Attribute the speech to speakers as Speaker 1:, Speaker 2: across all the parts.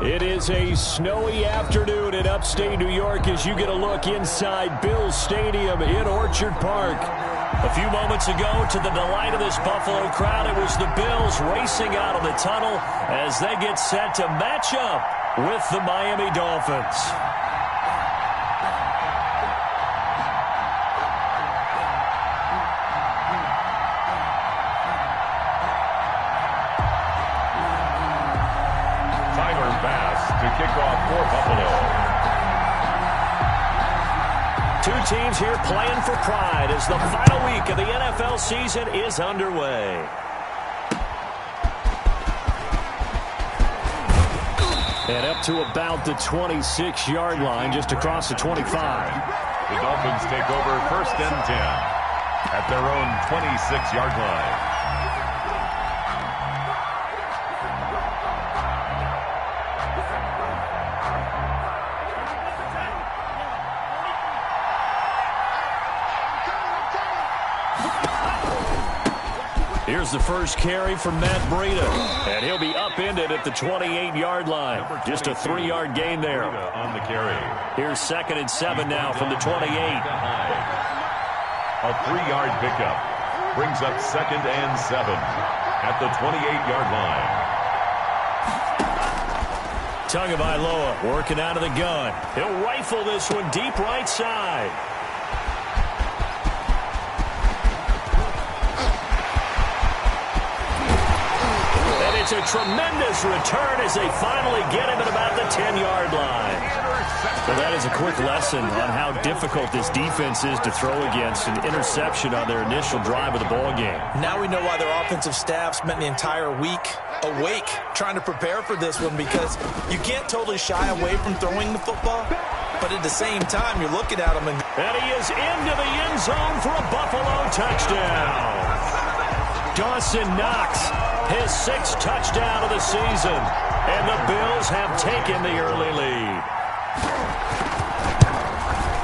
Speaker 1: It is a snowy afternoon in upstate New York as you get a look inside Bills Stadium in Orchard Park. A few moments ago, to the delight of this Buffalo crowd, it was the Bills racing out of the tunnel as they get set to match up with the Miami Dolphins.
Speaker 2: To kick off for Buffalo.
Speaker 1: Two teams here playing for pride as the final week of the NFL season is underway. And up to about the 26-yard line, just across the 25.
Speaker 2: The Dolphins take over 1st and 10 at their own 26-yard line.
Speaker 1: Here's the first carry from Matt Breida, and he'll be upended at the 28-yard line. Just a 3-yard gain there.
Speaker 2: On the carry.
Speaker 1: Here's 2nd and 7 now from the 28.
Speaker 2: A 3-yard pickup brings up 2nd and 7 at the 28-yard line.
Speaker 1: Tagovailoa working out of the gun. He'll rifle this one deep right side. It's a tremendous return as they finally get him at about the 10-yard line. So that is a quick lesson on how difficult this defense is to throw against an interception on their initial drive of the ball game.
Speaker 3: Now we know why their offensive staff spent the entire week awake trying to prepare for this one, because you can't totally shy away from throwing the football, but at the same time you're looking at him and
Speaker 1: he is into the end zone for a Buffalo touchdown. Dawson Knox, his 6th touchdown of the season, and the Bills have taken the early lead.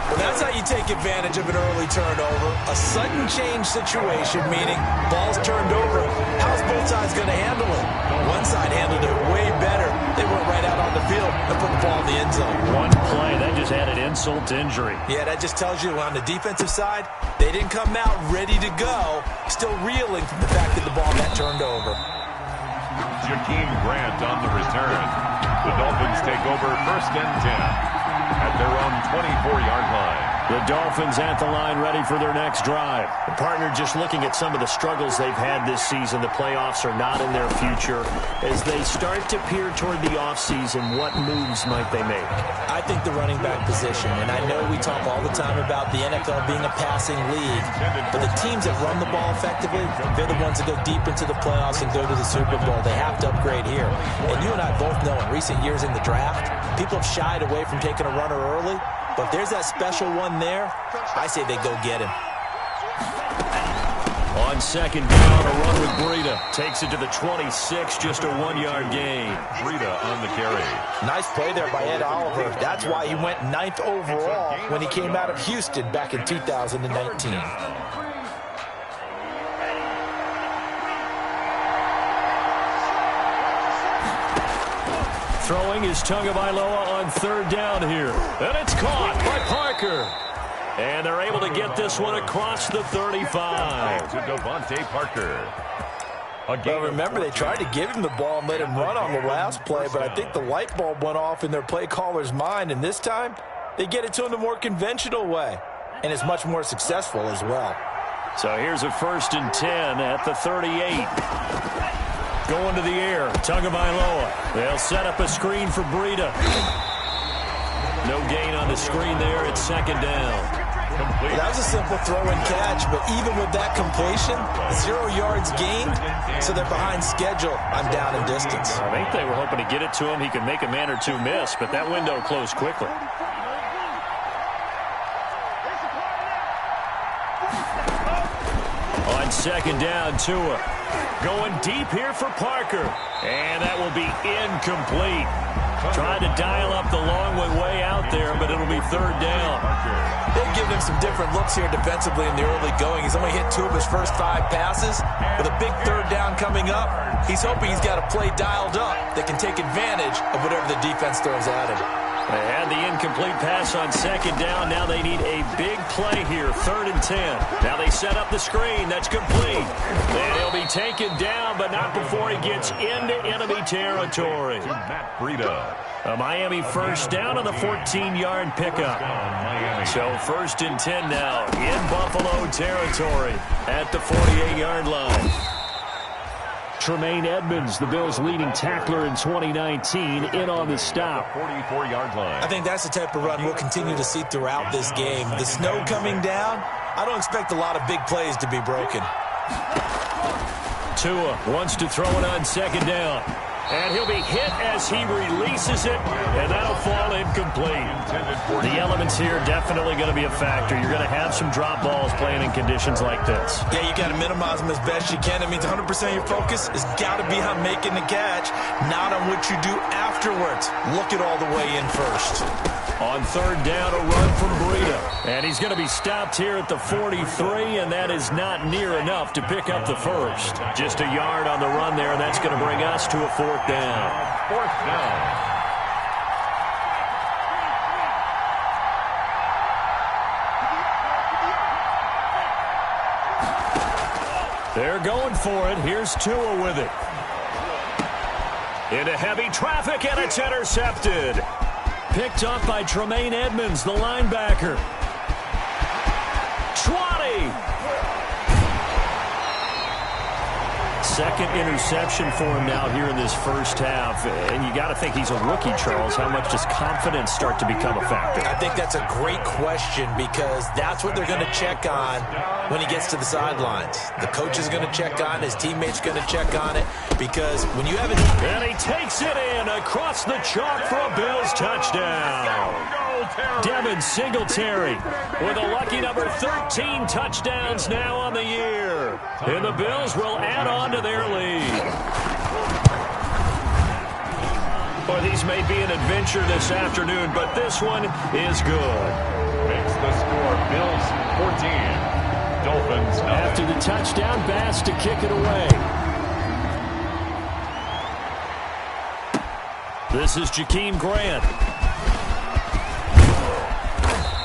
Speaker 3: Well, that's how you take advantage of an early turnover. A sudden change situation, meaning ball's turned over. How's both sides going to handle it? One side handled it way better. They went right out on the field and put the ball in the end zone.
Speaker 1: One play, that just added insult to injury.
Speaker 3: Yeah, that just tells you on the defensive side, they didn't come out ready to go, still reeling from the fact that the ball got turned over.
Speaker 2: Jakeem Grant on the return. The Dolphins take over 1st and 10 at their own 24-yard line.
Speaker 1: The Dolphins at the line ready for their next drive. The partner, just looking at some of the struggles they've had this season, the playoffs are not in their future. As they start to peer toward the offseason, what moves might they make?
Speaker 3: I think the running back position, and I know we talk all the time about the NFL being a passing league, but the teams that run the ball effectively, they're the ones that go deep into the playoffs and go to the Super Bowl. They have to upgrade here. And you and I both know in recent years in the draft, people have shied away from taking a runner early. But if there's that special one there, I say they go get him.
Speaker 1: On 2nd down, a run with Breida. Takes it to the 26, just a 1-yard gain.
Speaker 2: Breida on the carry.
Speaker 3: Nice play there by Ed Oliver. That's why he went 9th overall when he came out of Houston back in 2019.
Speaker 1: Throwing is Tagovailoa on 3rd down here. And it's caught by Parker. And they're able to get this one across the 35.
Speaker 2: To Devontae Parker.
Speaker 3: Well, remember, they tried to give him the ball and let him run on the last play, but I think the light bulb went off in their play caller's mind, and this time they get it to him the more conventional way, and it's much more successful as well.
Speaker 1: So here's a 1st and 10 at the 38. Going to the air, Tagovailoa. They'll set up a screen for Breida. No gain on the screen there. It's 2nd down.
Speaker 3: Well, that was a simple throw and catch, but even with that completion, 0 yards gained, so they're behind schedule on down and distance.
Speaker 1: I think they were hoping to get it to him. He could make a man or two miss, but that window closed quickly. On 2nd down, Tua. Going deep here for Parker. And that will be incomplete. Tried to dial up the long way out there, but it'll be third down.
Speaker 3: They've given him some different looks here defensively in the early going. He's only hit 2 of his first 5 passes. With a big third down coming up, he's hoping he's got a play dialed up that can take advantage of whatever the defense throws at him.
Speaker 1: They had the incomplete pass on second down. Now they need a big play here, 3rd and 10. Now they set up the screen. That's complete. And he'll be taken down, but not before he gets into enemy territory.
Speaker 2: Matt Breida.
Speaker 1: A Miami first down on the 14-yard pickup. So 1st and 10 now in Buffalo territory at the 48-yard line. Tremaine Edmonds, the Bills' leading tackler in 2019, in on the stop.
Speaker 2: 44-yard line.
Speaker 3: I think that's the type of run we'll continue to see throughout this game. The snow coming down, I don't expect a lot of big plays to be broken.
Speaker 1: Tua wants to throw it on second down. And he'll be hit as he releases it, and that'll fall incomplete. The elements here definitely going to be a factor. You're going to have some drop balls playing in conditions like this.
Speaker 3: Yeah, you got to minimize them as best you can. It means 100% of your focus has got to be on making the catch, not on what you do afterwards. Look it all the way in first.
Speaker 1: On third down, a run from Breida. And he's going to be stopped here at the 43, and that is not near enough to pick up the first. Just a yard on the run there, and that's going to bring us to a 4th down.
Speaker 2: 4th down.
Speaker 1: They're going for it. Here's Tua with it. Into heavy traffic, and it's intercepted. Picked up by Tremaine Edmonds, the linebacker. 20. Second interception for him now here in this first half. And you got to think he's a rookie, Charles. How much does confidence start to become a factor?
Speaker 3: I think that's a great question because that's what they're going to check on when he gets to the sidelines. The coach is going to check on, his teammates going to check on it because when you have it.
Speaker 1: And he takes it in across the chalk for a Bills touchdown. Devin Singletary with a lucky number 13 touchdowns now on the year. And the Bills will add on to their lead. Boy, these may be an adventure this afternoon, but this one is good.
Speaker 2: Makes the score Bills 14. Dolphins 9.
Speaker 1: After the touchdown, Bass to kick it away. This is Jakeem Grant.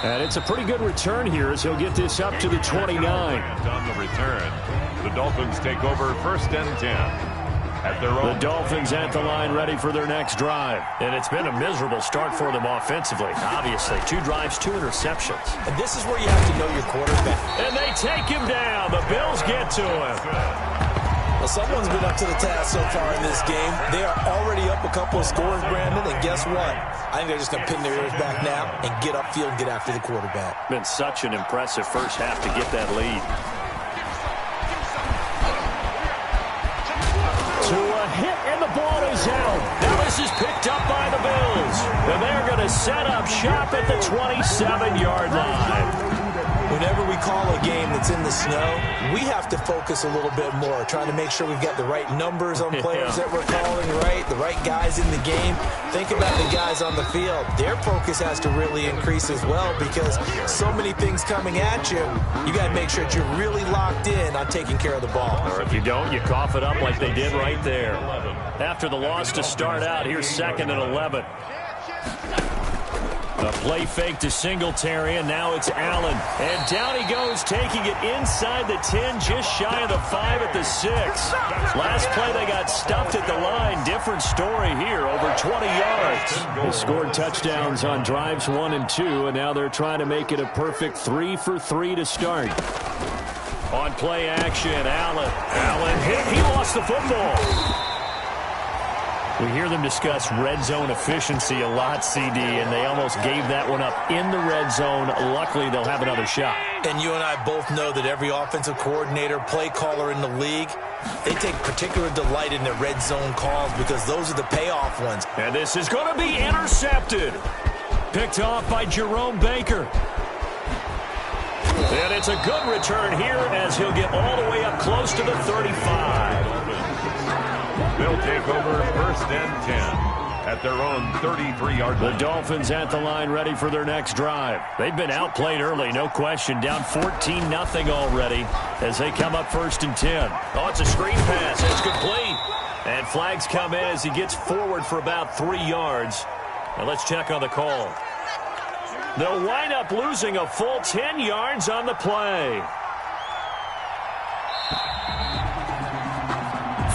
Speaker 1: And it's a pretty good return here as he'll get this up to the 29.
Speaker 2: On the return, the Dolphins take over 1st and 10. At their own.
Speaker 1: The Dolphins at the line ready for their next drive. And it's been a miserable start for them offensively. Obviously, 2 drives, 2 interceptions.
Speaker 3: And this is where you have to know your quarterback.
Speaker 1: And they take him down. The Bills get to him.
Speaker 3: Well, someone's been up to the task so far in this game. They are already up a couple of scores, Brandon, and guess what? I think they're just going to pin their ears back now and get upfield and get after the quarterback.
Speaker 1: Been such an impressive first half to get that lead. To a hit, and the ball is out. Now this is picked up by the Bills. And they're going to set up shop at the 27-yard line.
Speaker 3: Whenever we call a game that's in the snow, we have to focus a little bit more, trying to make sure we've got the right numbers on players that we're calling, right? The right guys in the game. Think about the guys on the field. Their focus has to really increase as well because so many things coming at you, you got to make sure that you're really locked in on taking care of the ball.
Speaker 1: Or if you don't, you cough it up like they did right there. After the loss to start out, here's 2nd and 11. A play fake to Singletary, and now it's Allen. And down he goes, taking it inside the 10, just shy of the 5 at the 6. Last play, they got stuffed at the line. Different story here, over 20 yards. They scored touchdowns on drives 1 and 2, and now they're trying to make it a perfect 3 for 3 to start. On play action, Allen hit. He lost the football. We hear them discuss red zone efficiency a lot, CD, and they almost gave that one up in the red zone. Luckily, they'll have another shot.
Speaker 3: And you and I both know that every offensive coordinator, play caller in the league, they take particular delight in their red zone calls because those are the payoff ones.
Speaker 1: And this is going to be intercepted. Picked off by Jerome Baker. And it's a good return here as he'll get all the way up close to the 35.
Speaker 2: They'll take over 1st and 10. at their own 33-yard line.
Speaker 1: The Dolphins at the line ready for their next drive. They've been outplayed early, no question. Down 14-0 already as they come up 1st and 10. Oh, it's a screen pass. It's complete. And flags come in as he gets forward for about 3 yards. Now let's check on the call. They'll wind up losing a full 10 yards on the play.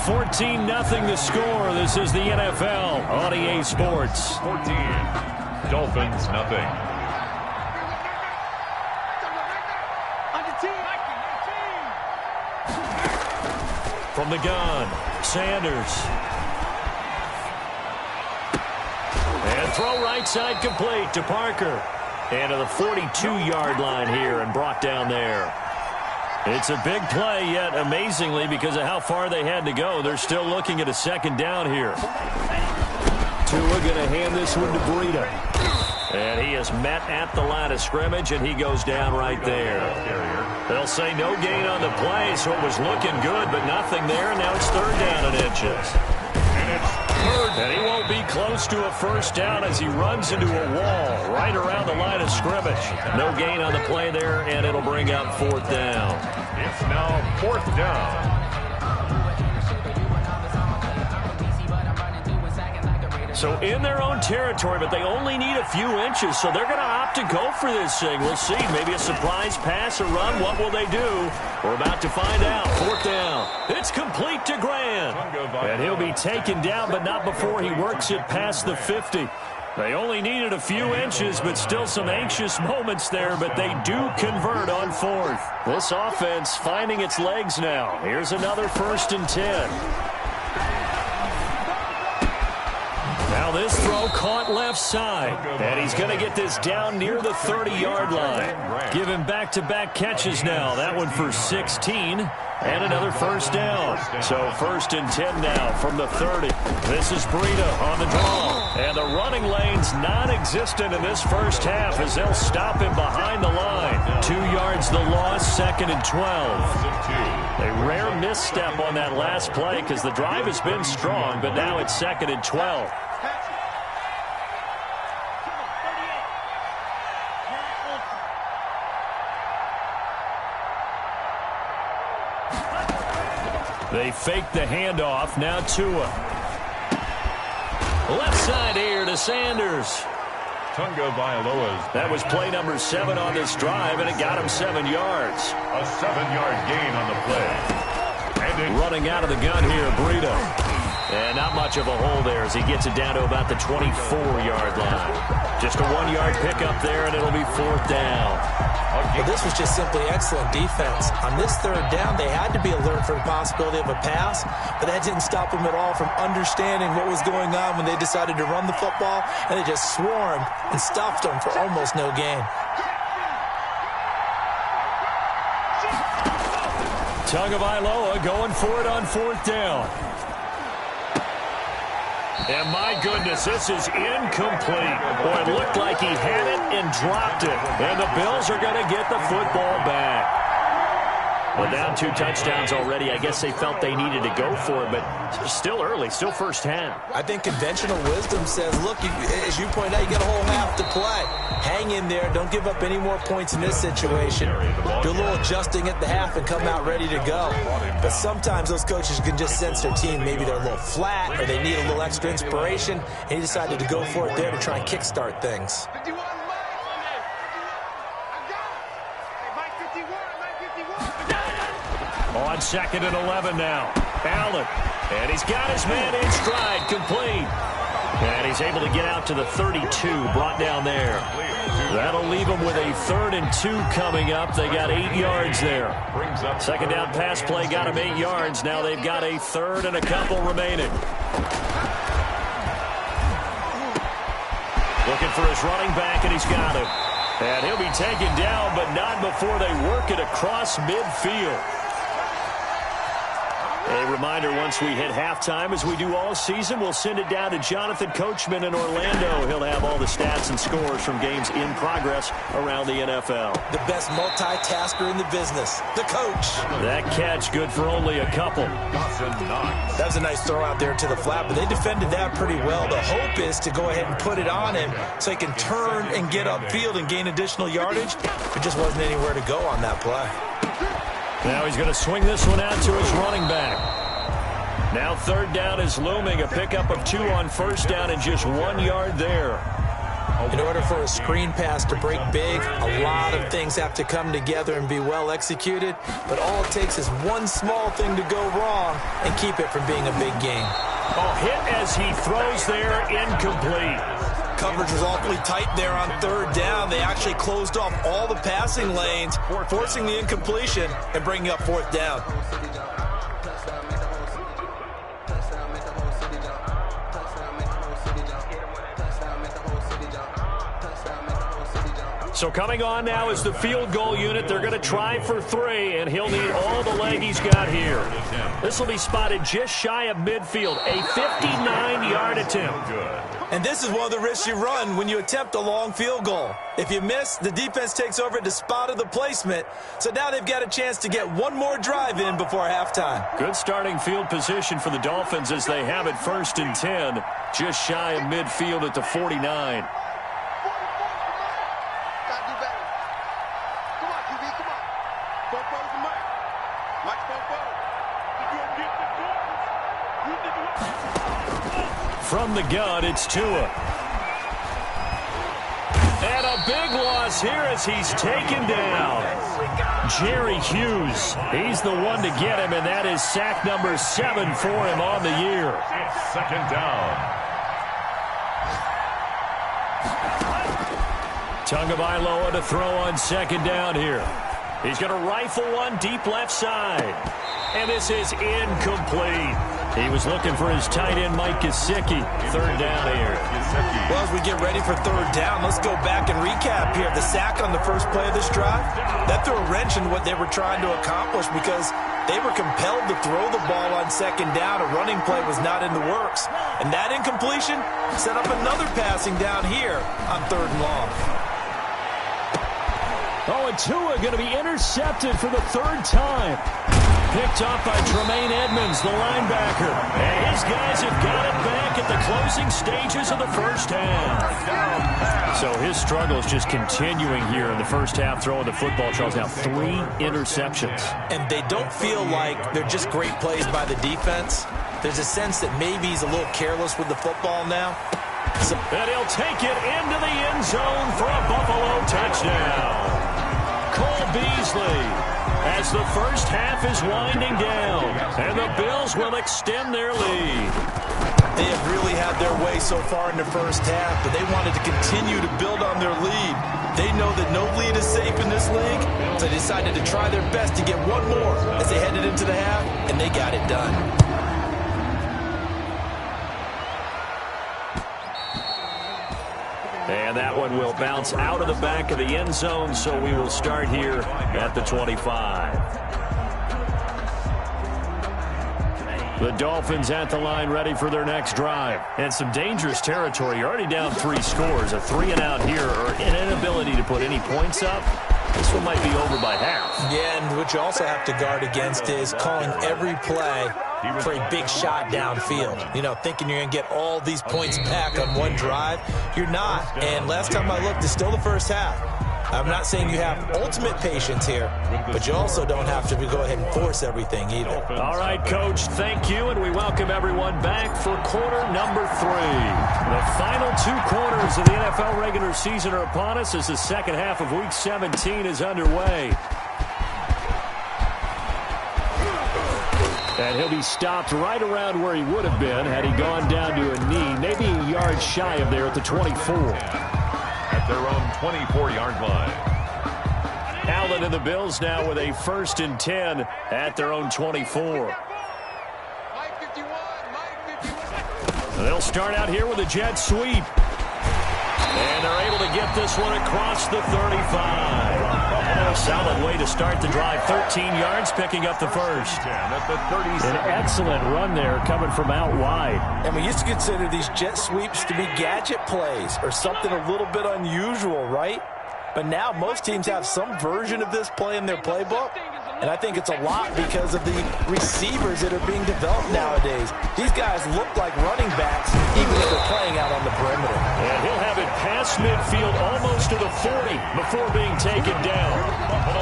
Speaker 1: 14-0 the score. This is the NFL on EA Sports.
Speaker 2: 14. Dolphins, nothing.
Speaker 1: From the gun, Sanders. And throw right side complete to Parker. And to the 42-yard line here and brought down there. It's a big play, yet amazingly, because of how far they had to go, they're still looking at a 2nd down here. Tua going to hand this one to Breida. And he is met at the line of scrimmage, and he goes down right there. They'll say no gain on the play, so it was looking good, but nothing there. Now it's 3rd down and inches. And he won't be close to a 1st down as he runs into a wall right around the line of scrimmage. No gain on the play there, and it'll bring up 4th down.
Speaker 2: It's now 4th down.
Speaker 1: So in their own territory, but they only need a few inches, so they're going to opt to go for this thing. We'll see. Maybe a surprise pass or run. What will they do? We're about to find out. 4th down. It's complete to Grant. And he'll be taken down, but not before he works it past the 50. They only needed a few inches, but still some anxious moments there, but they do convert on 4th. This offense finding its legs now. Here's another 1st and 10. Now this throw caught left side. And he's going to get this down near the 30-yard line. Give him back-to-back catches now. That one for 16. And another 1st down. So 1st and 10 now from the 30. This is Breida on the draw. And the running lane's non-existent in this 1st half as they'll stop him behind the line. 2 yards the loss, 2nd and 12. A rare misstep on that last play because the drive has been strong, but now it's 2nd and 12. They fake the handoff. Now Tua. Left side here to Sanders.
Speaker 2: Tunga Vailoa's.
Speaker 1: That was play number 7 on this drive, and it got him 7 yards.
Speaker 2: A 7-yard gain on the play. And
Speaker 1: running out of the gun here, Breida. And not much of a hole there as he gets it down to about the 24-yard line. Just a 1-yard pickup there, and it'll be 4th down.
Speaker 3: Well, this was just simply excellent defense. On this 3rd down, they had to be alert for the possibility of a pass, but that didn't stop them at all from understanding what was going on when they decided to run the football, and they just swarmed and stuffed them for almost no gain.
Speaker 1: Tagovailoa going for it on 4th down. And my goodness, this is incomplete. Boy, it looked like he had it and dropped it. And the Bills are going to get the football back. Well, down 2 touchdowns already. I guess they felt they needed to go for it, but still early, still 1st half.
Speaker 3: I think conventional wisdom says, look, as you point out, you got a whole half to play. Hang in there. Don't give up any more points in this situation. Do a little adjusting at the half and come out ready to go. But sometimes those coaches can just sense their team. Maybe they're a little flat or they need a little extra inspiration. And he decided to go for it there to try and kickstart things.
Speaker 1: On 2nd and 11 now. Allen. And he's got his man in stride. Complete. And he's able to get out to the 32. Brought down there. That'll leave him with a 3rd and 2 coming up. They got 8 yards there. 2nd down pass play got him 8 yards. Now they've got a 3rd and a couple remaining. Looking for his running back, and he's got it. And he'll be taken down, but not before they work it across midfield. A reminder, once we hit halftime, as we do all season, we'll send it down to Jonathan Coachman in Orlando. He'll have all the stats and scores from games in progress around the NFL.
Speaker 3: The best multitasker in the business, the coach.
Speaker 1: That catch good for only a couple.
Speaker 3: That was a nice throw out there to the flat, but they defended that pretty well. The hope is to go ahead and put it on him so he can turn and get upfield and gain additional yardage. There just wasn't anywhere to go on that play.
Speaker 1: Now he's going to swing this one out to his running back. Now third down is looming. A pickup of 2 on first down and just 1 yard there.
Speaker 3: In order for a screen pass to break big, a lot of things have to come together and be well executed. But all it takes is one small thing to go wrong and keep it from being a big game.
Speaker 1: Oh, hit as he throws there, incomplete.
Speaker 3: Coverage was awfully tight there on third down. They actually closed off all the passing lanes, forcing the incompletion and bringing up fourth down.
Speaker 1: So coming on now is the field goal unit. They're going to try for 3, and he'll need all the leg he's got here. This will be spotted just shy of midfield, a 59-yard attempt.
Speaker 3: And this is one of the risks you run when you attempt a long field goal. If you miss, the defense takes over at the spot of the placement. So now they've got a chance to get one more drive in before halftime.
Speaker 1: Good starting field position for the Dolphins as they have it 1st and 10, just shy of midfield at the 49. From the gun, it's Tua. And a big loss here as he's taken down. Jerry Hughes, he's the one to get him, and that is sack number 7 for him on the year.
Speaker 2: It's second down.
Speaker 1: Tagovailoa to throw on second down here. He's going to rifle one deep left side. And this is incomplete. He was looking for his tight end, Mike Gesicki. Third down here.
Speaker 3: Well, as we get ready for third down, let's go back and recap here. The sack on the first play of this drive, that threw a wrench in what they were trying to accomplish because they were compelled to throw the ball on second down. A running play was not in the works. And that incompletion set up another passing down here on third and long.
Speaker 1: Oh, and Tua going to be intercepted for the 3rd time. Picked off by Tremaine Edmonds, the linebacker. And his guys have got it back at the closing stages of the first half. So his struggle is just continuing here in the first half, throwing the football. Charles, now 3 interceptions.
Speaker 3: And they don't feel like they're just great plays by the defense. There's a sense that maybe he's a little careless with the football now.
Speaker 1: And he'll take it into the end zone for a Buffalo touchdown. Cole Beasley, as the first half is winding down, and the Bills will extend their lead.
Speaker 3: They have really had their way so far in the first half, but they wanted to continue to build on their lead. They know that no lead is safe in this league, so they decided to try their best to get one more as they headed into the half, and they got it done.
Speaker 1: And that one will bounce out of the back of the end zone, so we will start here at the 25. The Dolphins at the line ready for their next drive. And some dangerous territory. You're already down 3 scores. A 3 and out here, or an inability to put any points up. This one might be over by half.
Speaker 3: Yeah, and what you also have to guard against is calling every play for a big shot downfield. You know, thinking you're going to get all these points back on one drive. You're not. And last time I looked, it's still the first half. I'm not saying you have ultimate patience here, but you also don't have to go ahead and force everything either.
Speaker 1: All right, Coach, thank you, and we welcome everyone back for quarter number 3. The final 2 quarters of the NFL regular season are upon us as the second half of Week 17 is underway. And he'll be stopped right around where he would have been had he gone down to a knee, maybe a yard shy of there at the 24.
Speaker 2: At their own 24-yard line.
Speaker 1: Allen and the Bills now with a 1st and 10 at their own 24. They'll start out here with a jet sweep. And they're able to get this one across the 35. A solid way to start the drive. 13 yards, picking up the first. An excellent run there coming from out wide.
Speaker 3: And we used to consider these jet sweeps to be gadget plays or something a little bit unusual, right? But now most teams have some version of this play in their playbook. And I think it's a lot because of the receivers that are being developed nowadays. These guys look like running backs, even if they're playing out on the perimeter.
Speaker 1: And he'll have it past midfield almost to the 40 before being taken down.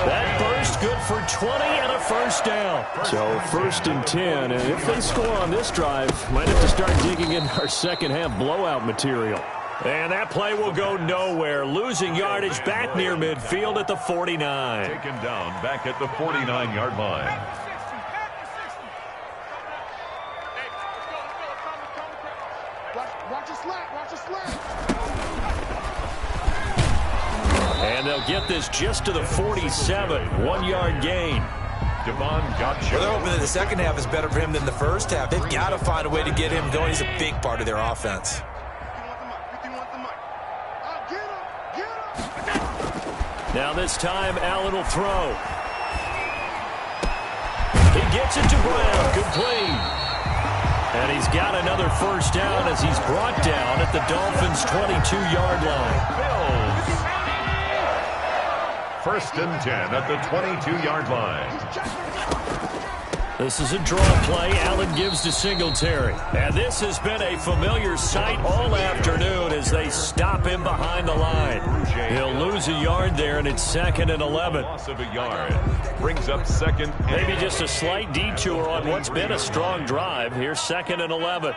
Speaker 1: That burst good for 20 and a first down. So 1st and 10, and if they score on this drive, might have to start digging in our second half blowout material. And that play will go nowhere. Losing yardage back near midfield at the 49.
Speaker 2: Taken down back at the 49-yard line.
Speaker 4: Watch a slap. Watch a slap.
Speaker 1: And they'll get this just to the 47. 1-yard gain.
Speaker 2: Devon Gotcha.
Speaker 3: Well, they're hoping that the second half is better for him than the first half. They've got to find a way to get him going. He's a big part of their offense.
Speaker 1: Now this time, Allen will throw. He gets it to Brown. Complete. And he's got another first down as he's brought down at the Dolphins' 22-yard line.
Speaker 2: Bills. 1st and 10 at the 22-yard line.
Speaker 1: This is a draw play. Allen gives to Singletary. And this has been a familiar sight all afternoon as they stop him behind the line. He'll lose a yard there, and it's 2nd and 11.
Speaker 2: Loss of a yard. Brings up 2nd.
Speaker 1: Maybe just a slight detour on what's been a strong drive. Here's 2nd and 11.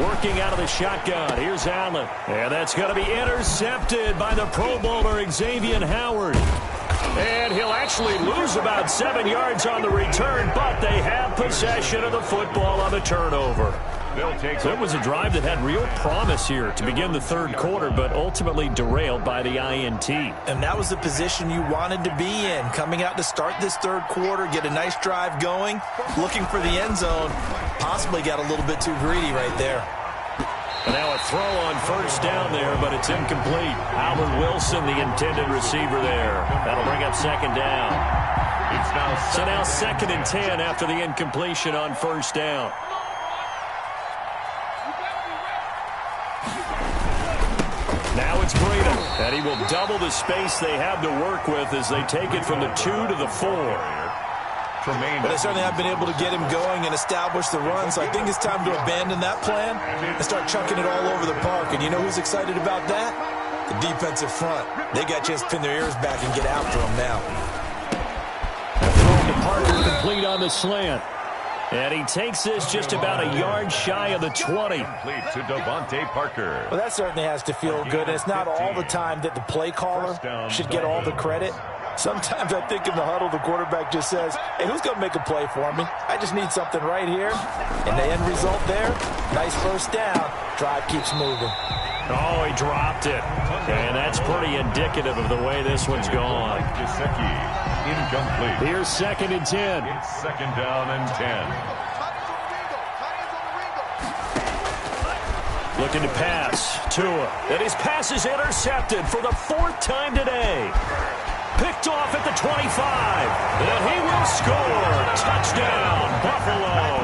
Speaker 1: Working out of the shotgun. Here's Allen. And that's going to be intercepted by the Pro Bowler Xavier Howard. And he'll actually lose about 7 yards on the return, but they have possession of the football on the turnover. So it was a drive that had real promise here to begin the 3rd quarter, but ultimately derailed by the INT.
Speaker 3: And that was the position you wanted to be in, coming out to start this 3rd quarter, get a nice drive going, looking for the end zone. Possibly got a little bit too greedy right there.
Speaker 1: And now a throw on 1st down there, but it's incomplete. Albert Wilson, the intended receiver there. That'll bring up 2nd down. So now 2nd and 10 after the incompletion on 1st down. Now it's Breida, and he will double the space they have to work with as they take it from the 2 to the 4.
Speaker 3: But they certainly have been able to get him going and establish the run, so I think it's time to abandon that plan and start chucking it all over the park. And you know who's excited about that? The defensive front. They got a chance to pin their ears back and get after him now.
Speaker 1: Thrown to Parker, complete on the slant. And he takes this just about a yard shy of the 20.
Speaker 2: Complete to Devontae Parker.
Speaker 3: Well, that certainly has to feel good. And it's not all the time that the play caller should get all the credit. Sometimes I think in the huddle, the quarterback just says, hey, who's going to make a play for me? I just need something right here. And the end result there, nice first down. Drive keeps moving.
Speaker 1: Oh, he dropped it. And that's pretty indicative of the way this one's gone.
Speaker 2: Incomplete.
Speaker 1: Here's 2nd and 10.
Speaker 2: It's 2nd down and 10.
Speaker 1: Looking to pass. Tua. And his pass is intercepted for the 4th time today. Picked off at the 25. And he will score. Touchdown, Buffalo.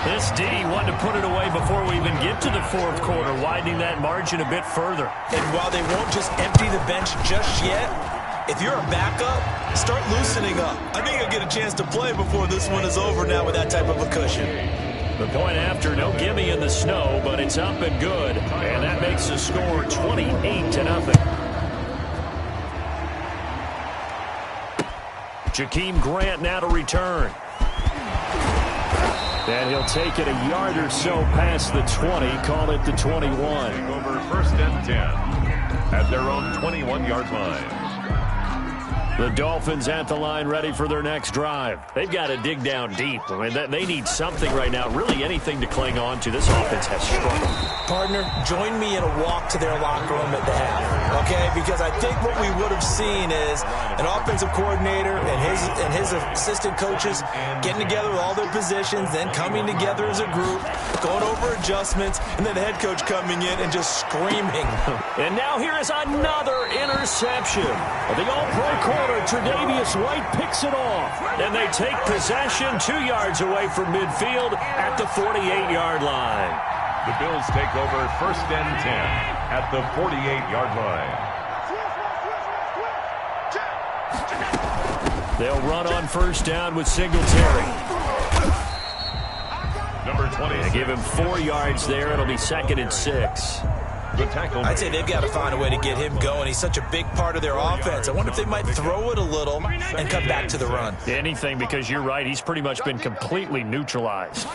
Speaker 1: This D wanted to put it away before we even get to the 4th quarter, widening that margin a bit further.
Speaker 3: And while they won't just empty the bench just yet, if you're a backup, start loosening up. I think you'll get a chance to play before this one is over now with that type of a cushion.
Speaker 1: The point after, no gimme in the snow, but it's up and good. And that makes the score 28-0. Jakeem Grant now to return. And he'll take it a yard or so past the 20, call it the 21.
Speaker 2: Over 1st and 10 at their own 21-yard line.
Speaker 1: The Dolphins at the line ready for their next drive. They've got to dig down deep. I mean, they need something right now, really anything to cling on to. This offense has struggled.
Speaker 3: Partner, join me in a walk to their locker room at the half, okay? Because I think what we would have seen is an offensive coordinator and his assistant coaches getting together with all their positions, then coming together as a group, going over adjustments, and then the head coach coming in and just screaming.
Speaker 1: And now here is another interception. The all-pro corner, Tre'Davious White, picks it off. And they take possession 2 yards away from midfield at the 48-yard line.
Speaker 2: The Bills take over 1st and 10 at the 48-yard line.
Speaker 1: They'll run on 1st down with Singletary.
Speaker 2: Number 20.
Speaker 1: They give him 4 yards there. It'll be 2nd and 6.
Speaker 3: I'd say they've got to find a way to get him going. He's such a big part of their offense. I wonder if they might throw it a little and come back to the run.
Speaker 1: Anything, because you're right. He's pretty much been completely neutralized.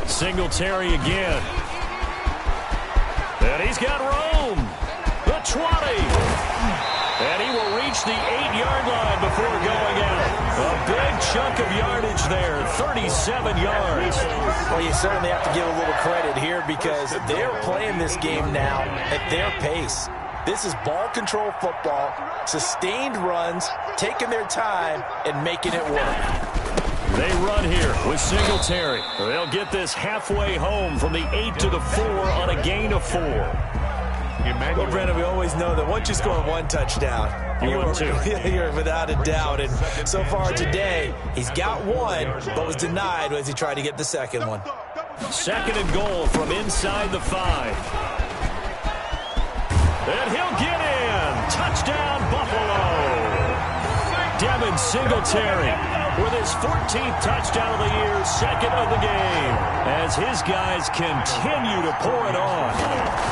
Speaker 1: Singletary again. And he's got room. The 20. And he will reach the 8-yard line before going out. A big chunk of yardage there, 37 yards.
Speaker 3: Well, you certainly have to give a little credit here because they're playing this game now at their pace. This is ball control football, sustained runs, taking their time, and making it work.
Speaker 1: They run here with Singletary. They'll get this halfway home from the 8 to the 4 on a gain of 4.
Speaker 3: Well, Brandon, we always know that once you score one touchdown, you're without a doubt. And so far today, he's got one, but was denied as he tried to get the second one.
Speaker 1: 2nd and goal from inside the 5. And he'll get in. Touchdown, Buffalo. Devin Singletary with his 14th touchdown of the year, 2nd of the game, as his guys continue to pour it on.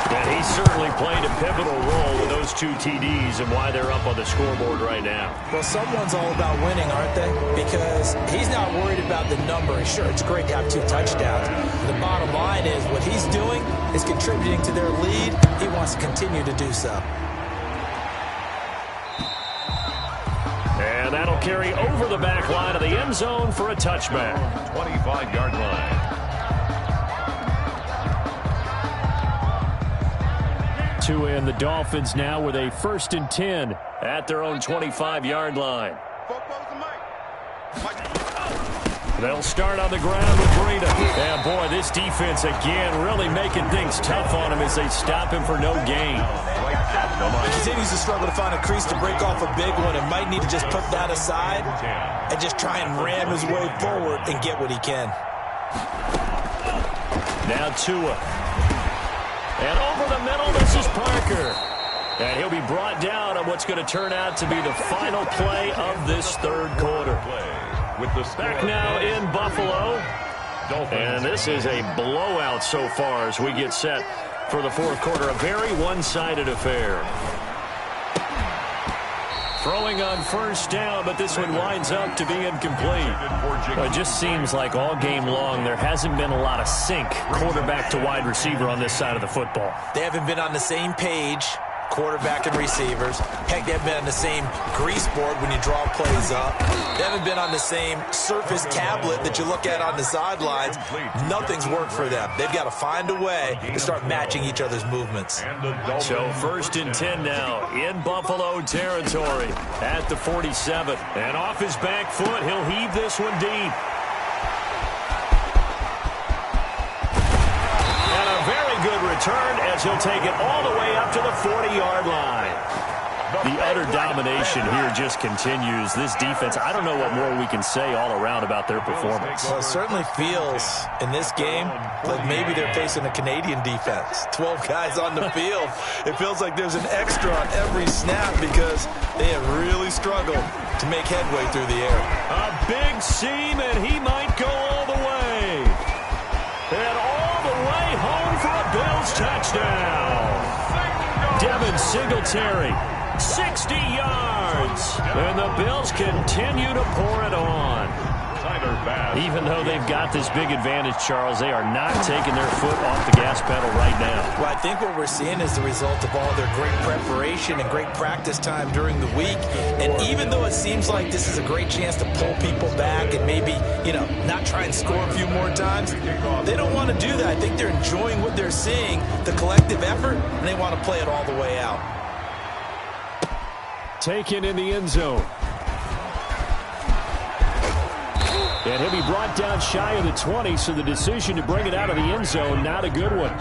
Speaker 1: And he certainly played a pivotal role with those 2 TDs and why they're up on the scoreboard right now.
Speaker 3: Well, someone's all about winning, aren't they? Because he's not worried about the number. Sure, it's great to have 2 touchdowns. The bottom line is what he's doing is contributing to their lead. He wants to continue to do so.
Speaker 1: And that'll carry over the back line of the end zone for a touchback.
Speaker 2: 25-yard line.
Speaker 1: And the Dolphins now with a 1st and 10 at their own 25-yard line. They'll start on the ground with Breida. And boy, this defense again really making things tough on him as they stop him for no gain.
Speaker 3: He continues to struggle to find a crease to break off a big one and might need to just put that aside and just try and ram his way forward and get what he can.
Speaker 1: Now Tua. And over the middle, this is Parker. And he'll be brought down on what's going to turn out to be the final play of this 3rd quarter. Back now in Buffalo. And this is a blowout so far as we get set for the 4th quarter. A very one-sided affair. Throwing on 1st down, but this one winds up to be incomplete. It just seems like all game long there hasn't been a lot of sync quarterback to wide receiver on this side of the football.
Speaker 3: They haven't been on the same page, quarterback and receivers. Heck, they haven't been on the same grease board when you draw plays up. They haven't been on the same surface tablet that you look at on the sidelines. Nothing's worked for them. They've got to find a way to start matching each other's movements.
Speaker 1: So 1st and 10 now in Buffalo territory at the 47. And off his back foot, he'll heave this one deep. And a very good return as he'll take it all the way up to the 40-yard line. The utter domination here just continues. This defense, I don't know what more we can say all around about their performance.
Speaker 3: Well, it certainly feels in this game like maybe they're facing a Canadian defense. 12 guys on the field. It feels like there's an extra on every snap because they have really struggled to make headway through the air.
Speaker 1: A big seam, and he might go all the way. And all the way home for a Bills touchdown. Devin Singletary. 60 yards. And the Bills continue to pour it on.
Speaker 2: Tyler Bass
Speaker 1: Even though they've got this big advantage, Charles, they are not taking their foot off the gas pedal right now.
Speaker 3: Well, I think what we're seeing is the result of all their great preparation and great practice time during the week. And even though it seems like this is a great chance to pull people back and maybe, not try and score a few more times, they don't want to do that. I think they're enjoying what they're seeing, the collective effort, and they want to play it all the way out.
Speaker 1: Taken in the end zone. And he'll be brought down shy of the 20, so the decision to bring it out of the end zone, not a good one.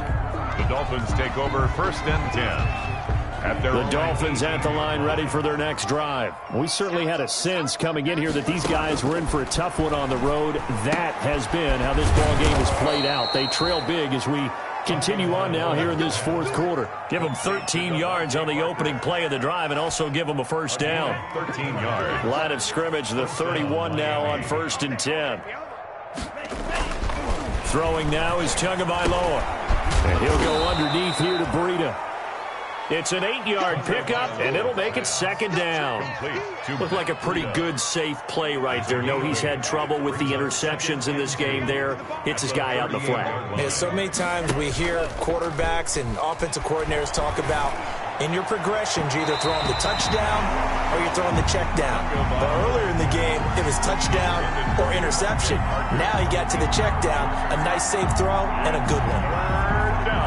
Speaker 2: The Dolphins take over 1st and 10.
Speaker 1: The Dolphins at the line ready for their next drive. We certainly had a sense coming in here that these guys were in for a tough one on the road. That has been how this ball game has played out. They trail big as we continue on now here in this fourth quarter. Give them 13 yards on the opening play of the drive and also give them a first down.
Speaker 2: 13 yards.
Speaker 1: Line of scrimmage, the 31 now on 1st and 10. Throwing now is Tagovailoa. And he'll go underneath here to Breida. It's an 8-yard pickup, and it'll make it 2nd down. Looked like a pretty good, safe play right there. No, he's had trouble with the interceptions in this game there. Hits his guy out in the flat.
Speaker 3: Yeah, so many times we hear quarterbacks and offensive coordinators talk about in your progressions, you're either throwing the touchdown or you're throwing the check down. But earlier in the game, it was touchdown or interception. Now he got to the check down, a nice safe throw, and a good one.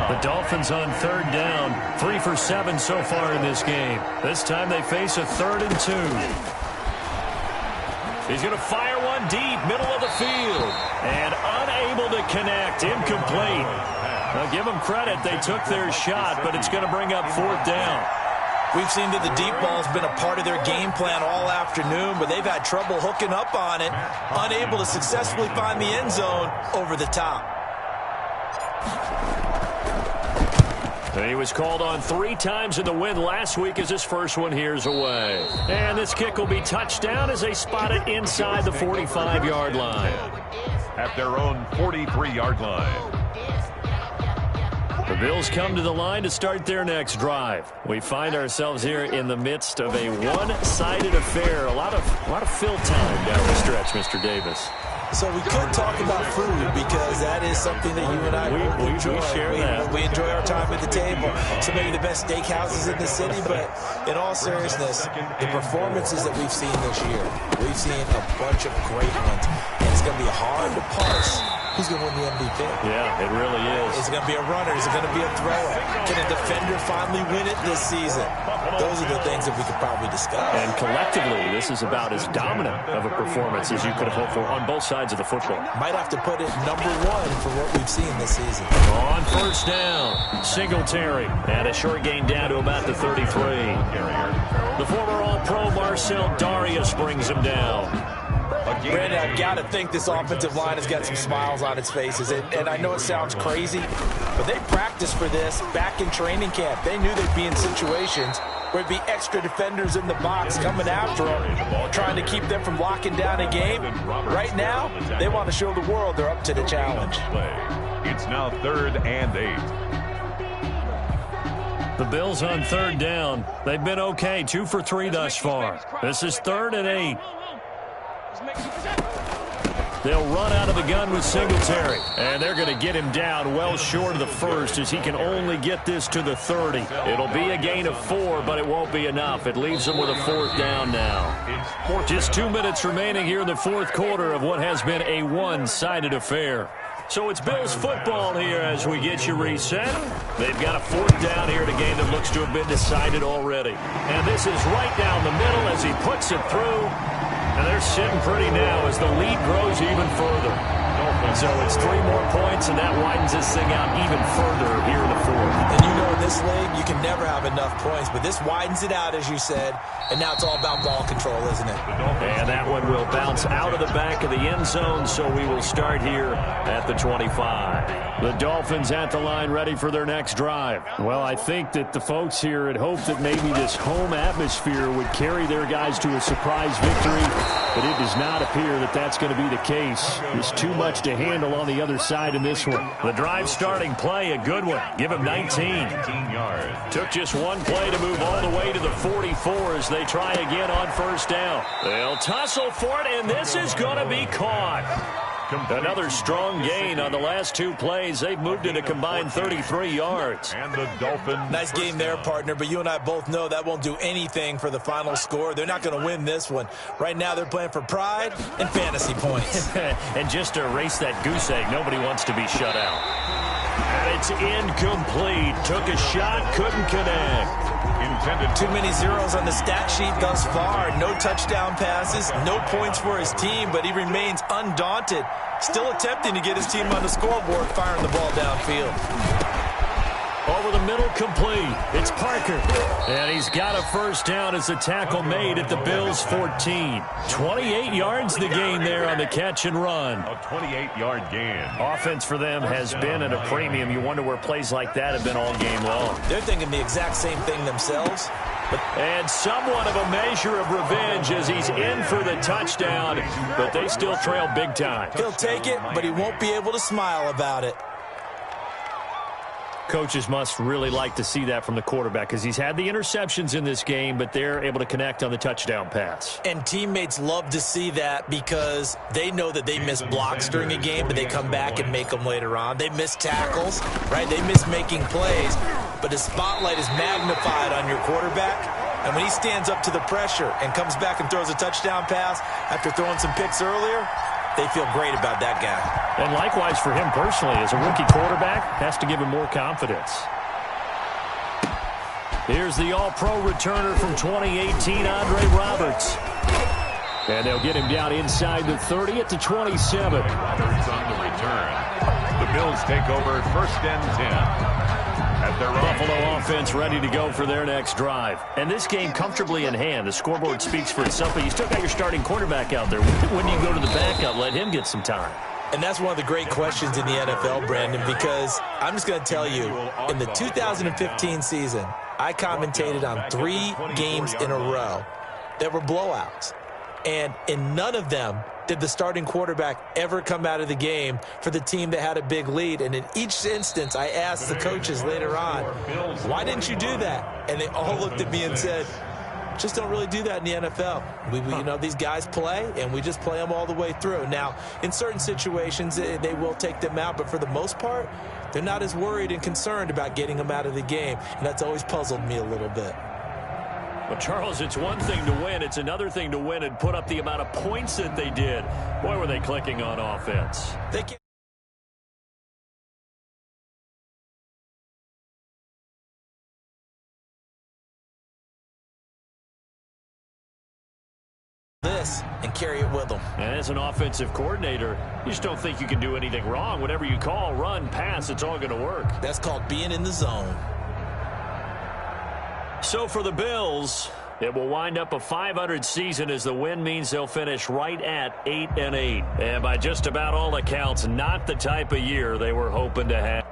Speaker 1: The Dolphins on 3rd down, 3 for 7 so far in this game. This time they face a 3rd and 2. He's going to fire one deep, middle of the field, and unable to connect, incomplete. Now give them credit, they took their shot, but it's going to bring up 4th down.
Speaker 3: We've seen that the deep ball's been a part of their game plan all afternoon, but they've had trouble hooking up on it, unable to successfully find the end zone over the top.
Speaker 1: And he was called on 3 times in the win last week as his first one here's away. And this kick will be touchdown as they spot it inside the 45-yard line.
Speaker 2: At their own 43-yard line.
Speaker 1: The Bills come to the line to start their next drive. We find ourselves here in the midst of a one-sided affair. A lot of fill time down the stretch, Mr. Davis.
Speaker 3: So we could talk about food because that is something that you and I enjoy.
Speaker 1: We share that.
Speaker 3: We enjoy our time at the table. So maybe the best steakhouses in the city, but in all seriousness, the performances that we've seen this year, we've seen a bunch of great ones. And it's going to be hard to parse who's going to win the MVP.
Speaker 1: Yeah, it really is.
Speaker 3: Is it going to be a runner? Is it going to be a thrower? Can a defender finally win it this season? Those are the things that we could probably discuss.
Speaker 1: And collectively, this is about as dominant of a performance as you could have hoped for on both sides of the football.
Speaker 3: Might have to put it #1 for what we've seen this season.
Speaker 1: On 1st down, Singletary. And a short gain down to about the 33. The former All-Pro Marcel Darius brings him down.
Speaker 3: Brandon, I've got to think this offensive line has got some smiles on its faces. And I know it sounds crazy, but they practiced for this back in training camp. They knew they'd be in situations where there'd be extra defenders in the box coming after them, trying to keep them from locking down a game. Right now, they want to show the world they're up to the challenge.
Speaker 2: It's now 3rd and 8.
Speaker 1: The Bills on 3rd down. They've been okay, 2 for 3 thus far. This is 3rd and 8. They'll run out of the gun with Singletary. And they're going to get him down well short of the first as he can only get this to the 30. It'll be a gain of 4, but it won't be enough. It leaves them with a 4th down now. Just 2 minutes remaining here in the fourth quarter of what has been a one-sided affair. So it's Bills football here as we get you reset. They've got a 4th down here in a game that looks to have been decided already. And this is right down the middle as he puts it through. And they're sitting pretty now as the lead grows even further. So it's 3 more points, and that widens this thing out even further here in the fourth.
Speaker 3: And you know in this league, you can never have enough points, but this widens it out, as you said, and now it's all about ball control, isn't it?
Speaker 1: And that one will bounce out of the back of the end zone, so we will start here at the 25. The Dolphins at the line ready for their next drive. Well, I think that the folks here had hoped that maybe this home atmosphere would carry their guys to a surprise victory, but it does not appear that that's going to be the case. There's too much to handle on the other side in this one. The drive starting play, a good one. Give him 19 yards. Took just one play to move all the way to the 44 as they try again on 1st down. They'll tussle for it, and this is going to be caught. Another strong gain on the last 2 plays. They've moved it a combined 33 yards.
Speaker 2: And the Dolphins.
Speaker 3: Nice game there, partner, but you and I both know that won't do anything for the final score. They're not going to win this one. Right now they're playing for pride and fantasy points.
Speaker 1: And just to erase that goose egg, nobody wants to be shut out. And it's incomplete. Took a shot, couldn't connect.
Speaker 3: Too many zeros on the stat sheet thus far. No touchdown passes, no points for his team, but he remains undaunted. Still attempting to get his team on the scoreboard, firing the ball downfield.
Speaker 1: Over the middle, complete. It's Parker. And he's got a first down as the tackle made at the Bills' 14. 28 yards the gain there on the catch and run.
Speaker 2: A 28-yard gain.
Speaker 1: Offense for them has been at a premium. You wonder where plays like that have been all game long.
Speaker 3: They're thinking the exact same thing themselves.
Speaker 1: And somewhat of a measure of revenge as he's in for the touchdown, but they still trail big time.
Speaker 3: He'll take it, but he won't be able to smile about it.
Speaker 1: Coaches must really like to see that from the quarterback because he's had the interceptions in this game, but they're able to connect on the touchdown pass.
Speaker 3: And teammates love to see that because they know that they miss blocks during a game, but they come back and make them later on. They miss tackles, right? They miss making plays, but the spotlight is magnified on your quarterback. And when he stands up to the pressure and comes back and throws a touchdown pass after throwing some picks earlier, they feel great about that guy.
Speaker 1: And likewise for him personally, as a rookie quarterback, has to give him more confidence. Here's the all-pro returner from 2018, Andre Roberts. And they'll get him down inside the 30 at the 27.
Speaker 2: Roberts on the return. The Bills take over 1st and 10.
Speaker 1: Buffalo offense ready to go for their next drive. And this game comfortably in hand. The scoreboard speaks for itself, but you still got your starting quarterback out there. When you go to the backup, let him get some time.
Speaker 3: And that's one of the great questions in the NFL, Brandon, because I'm just going to tell you, in the 2015 season, I commentated on 3 games in a row that were blowouts. And in none of them did the starting quarterback ever come out of the game for the team that had a big lead. And in each instance, I asked the coaches later on, why didn't you do that? And they all looked at me and said, just don't really do that in the NFL. You know, these guys play, and we just play them all the way through. Now, in certain situations, they will take them out, but for the most part, they're not as worried and concerned about getting them out of the game. And that's always puzzled me a little bit.
Speaker 1: Well, Charles, it's one thing to win. It's another thing to win and put up the amount of points that they did. Boy, were they clicking on offense.
Speaker 3: They can't. This and carry it with them.
Speaker 1: And as an offensive coordinator, you just don't think you can do anything wrong. Whatever you call, run, pass, it's all going to work.
Speaker 3: That's called being in the zone.
Speaker 1: So for the Bills, it will wind up a .500 season as the win means they'll finish right at 8-8. And by just about all accounts, not the type of year they were hoping to have.